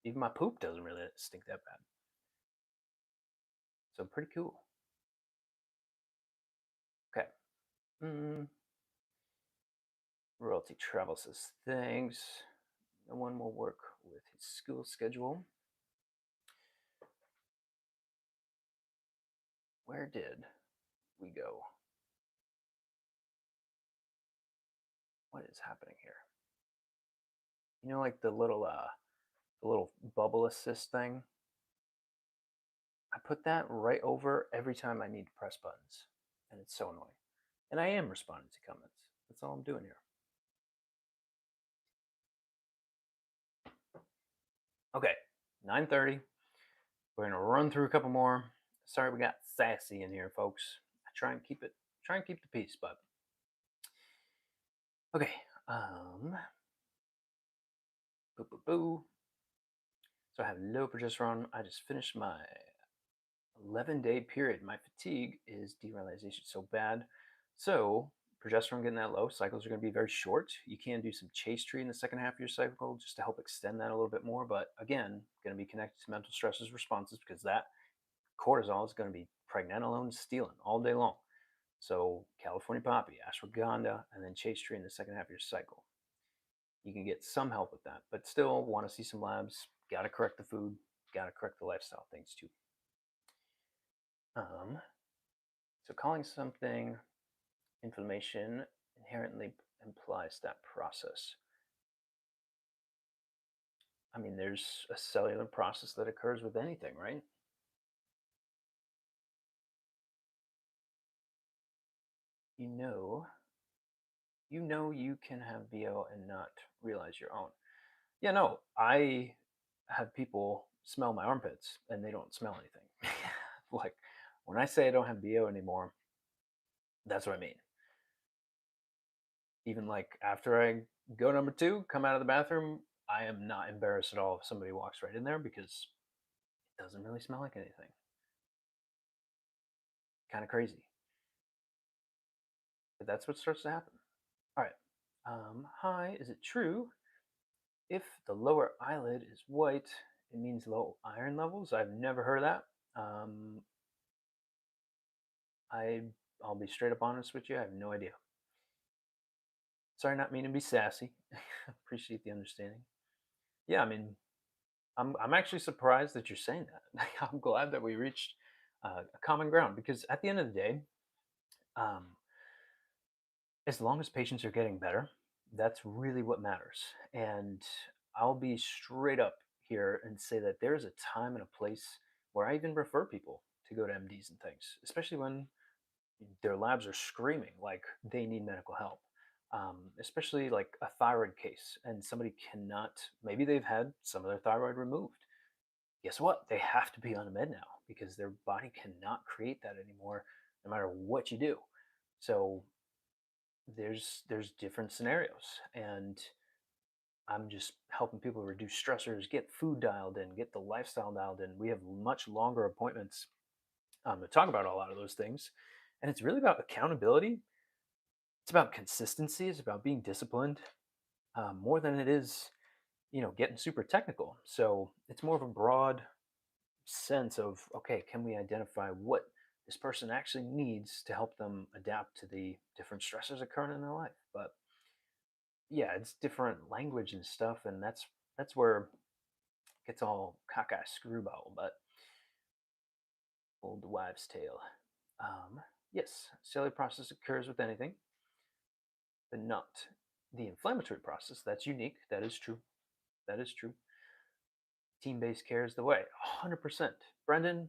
Even my poop doesn't really stink that bad. So, pretty cool. Okay. Mm, Royalty Travel says thanks. No one will work with his school schedule. Where did we go? What is happening here? You know, like the little bubble assist thing. I put that right over every time I need to press buttons, and it's so annoying. And I am responding to comments. That's all I'm doing here. Okay, 9:30. We're gonna run through a couple more. Sorry, we got sassy in here, folks. I try and keep the peace, but okay. Boo boo boo. So I have low progesterone. I just finished my 11-day period. My fatigue is derealization so bad. So progesterone getting that low, cycles are going to be very short. You can do some chase tree in the second half of your cycle just to help extend that a little bit more. But again, going to be connected to mental stresses responses because that cortisol is going to be pregnenolone stealing all day long. So California poppy, ashwagandha, and then chase tree in the second half of your cycle. You can get some help with that, but still want to see some labs. Got to correct the food. Got to correct the lifestyle things too. Um, so calling something inflammation inherently implies that process. I mean, there's a cellular process that occurs with anything, right? You know, you can have BO and not realize your own. Yeah, no, I have people smell my armpits and they don't smell anything. Like when I say I don't have BO anymore, that's what I mean. Even like after I go number two, come out of the bathroom, I am not embarrassed at all if somebody walks right in there because it doesn't really smell like anything. Kind of crazy. But that's what starts to happen. All right. Hi, is it true if the lower eyelid is white, it means low iron levels? I've never heard of that. Um, I I'll be straight up honest with you. I have no idea. Sorry, not meaning to be sassy. Appreciate the understanding. Yeah, I mean, I'm actually surprised that you're saying that. I'm glad that we reached a common ground because at the end of the day, um, as long as patients are getting better, that's really what matters. And I'll be straight up here and say that there's a time and a place where I even refer people to go to MDs and things, especially when their labs are screaming like they need medical help. Especially like a thyroid case, and somebody cannot, maybe they've had some of their thyroid removed. Guess what? They have to be on a med now because their body cannot create that anymore, no matter what you do. So there's different scenarios, and I'm just helping people reduce stressors, get food dialed in, get the lifestyle dialed in. We have much longer appointments to talk about a lot of those things, and it's really about accountability. It's about consistency. It's about being disciplined more than it is, getting super technical. So it's more of a broad sense of okay, can we identify what this person actually needs to help them adapt to the different stressors occurring in their life? But yeah, it's different language and stuff, and that's where it gets all cockeye screwball. But old wives' tale. Um, yes, cellular process occurs with anything, but not the inflammatory process. That's unique. That is true. That is true. Team-based care is the way. 100%. Brendan,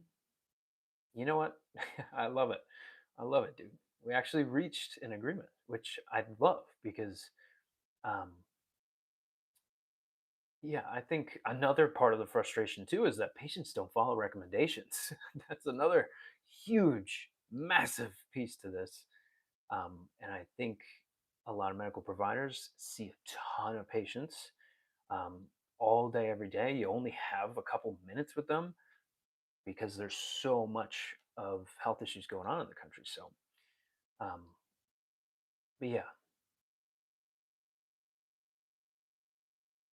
you know what? I love it. I love it, dude. We actually reached an agreement, which I love because, um, yeah, I think another part of the frustration too is that patients don't follow recommendations. That's another huge, massive piece to this. And I think a lot of medical providers see a ton of patients, um, all day, every day. You only have a couple minutes with them because there's so much of health issues going on in the country. So, um, but yeah,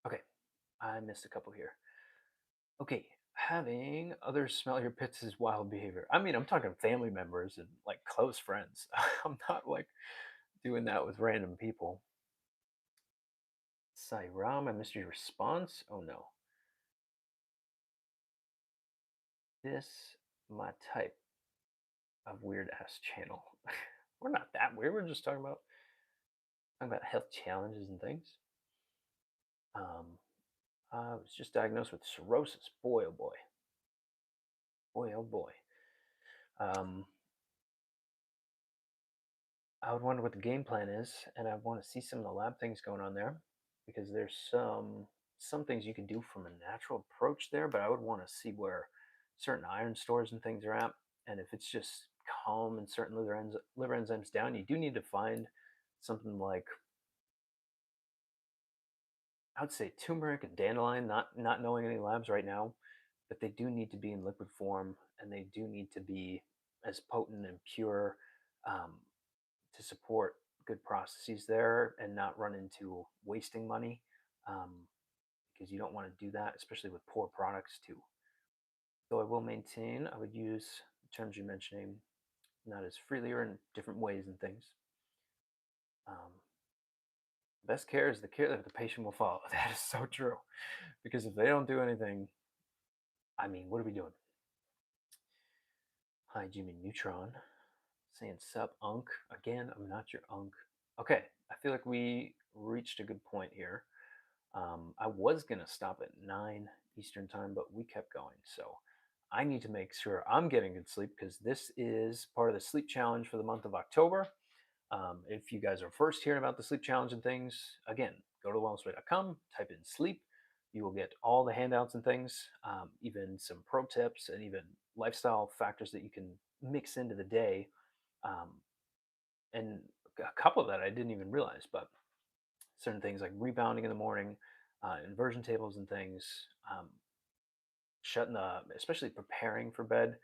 okay, I missed a couple here. Okay, having others smell your pits is wild behavior. I mean, I'm talking family members and like close friends. I'm not like doing that with random people. Sairam, I missed your response. Oh no. This my type of weird ass channel. We're not that weird. We're just talking about health challenges and things. Um, I was just diagnosed with cirrhosis. Boy, oh boy, boy, oh boy. Um, I would wonder what the game plan is, and I want to see some of the lab things going on there because there's some things you can do from a natural approach there, but I would want to see where certain iron stores and things are at, and if it's just calm and certain liver enzymes down, you do need to find something like I would say turmeric and dandelion. Not knowing any labs right now, but they do need to be in liquid form, and they do need to be as potent and pure um, to support good processes there and not run into wasting money um, because you don't want to do that, especially with poor products too. Though I will maintain, I would use the terms you're mentioning not as freely or in different ways and things. Um, best care is the care that the patient will follow. That is so true. Because if they don't do anything, I mean, what are we doing? Hi, Jimmy Neutron. Saying sup, Unk. Again, I'm not your Unk. Okay, I feel like we reached a good point here. I was going to stop at 9 Eastern time, but we kept going. So I need to make sure I'm getting good sleep because this is part of the sleep challenge for the month of October. If you guys are first hearing about the sleep challenge and things, again, go to wellnessway.com, type in sleep. You will get all the handouts and things, even some pro tips and even lifestyle factors that you can mix into the day. Um, and a couple of that I didn't even realize, but certain things like rebounding in the morning, inversion tables and things, shutting the, especially preparing for bed.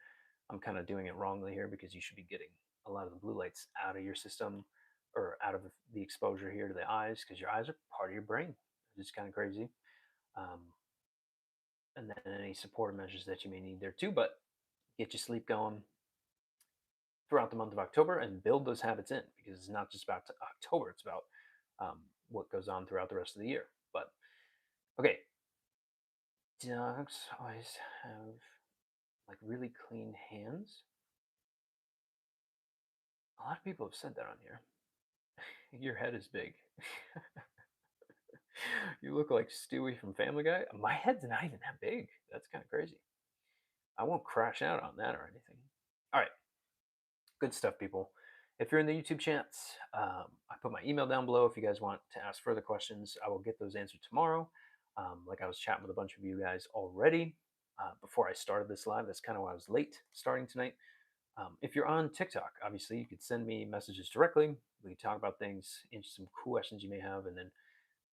I'm kind of doing it wrongly here because you should be getting a lot of the blue lights out of your system or out of the exposure here to the eyes because your eyes are part of your brain. It's kind of crazy. Um, and then any supportive measures that you may need there too, but get your sleep going throughout the month of October and build those habits in because it's not just about October, it's about um, what goes on throughout the rest of the year. But okay, dogs always have like really clean hands. A lot of people have said that on here. Your head is big. You look like Stewie from Family Guy. My head's not even that big. That's kind of crazy. I won't crash out on that or anything. All right, good stuff, people. If you're in the YouTube chats, I put my email down below if you guys want to ask further questions. I will get those answered tomorrow. Like I was chatting with a bunch of you guys already before I started this live. That's kind of why I was late starting tonight. If you're on TikTok, obviously you could send me messages directly. We can talk about things, answer some cool questions you may have, and then,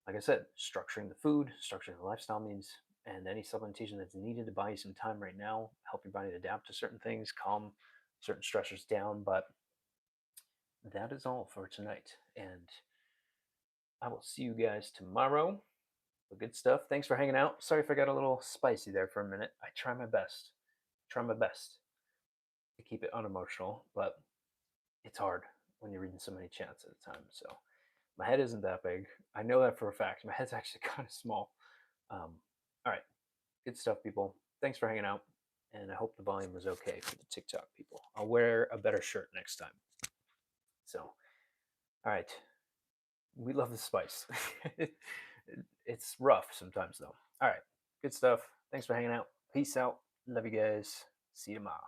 like I said, structuring the food, structuring the lifestyle needs, and any supplementation that's needed to buy you some time right now, help your body to adapt to certain things, calm certain stressors down. But that is all for tonight, and I will see you guys tomorrow. Good stuff. Thanks for hanging out. Sorry if I got a little spicy there for a minute. I try my best. Try my best to keep it unemotional, but it's hard when you're reading so many chats at a time. So my head isn't that big. I know that for a fact. My head's actually kind of small. All right, good stuff, people. Thanks for hanging out, and I hope the volume was okay for the TikTok people. I'll wear a better shirt next time. So, all right, we love the spice. It's rough sometimes, though. All right, good stuff. Thanks for hanging out. Peace out. Love you guys. See you tomorrow.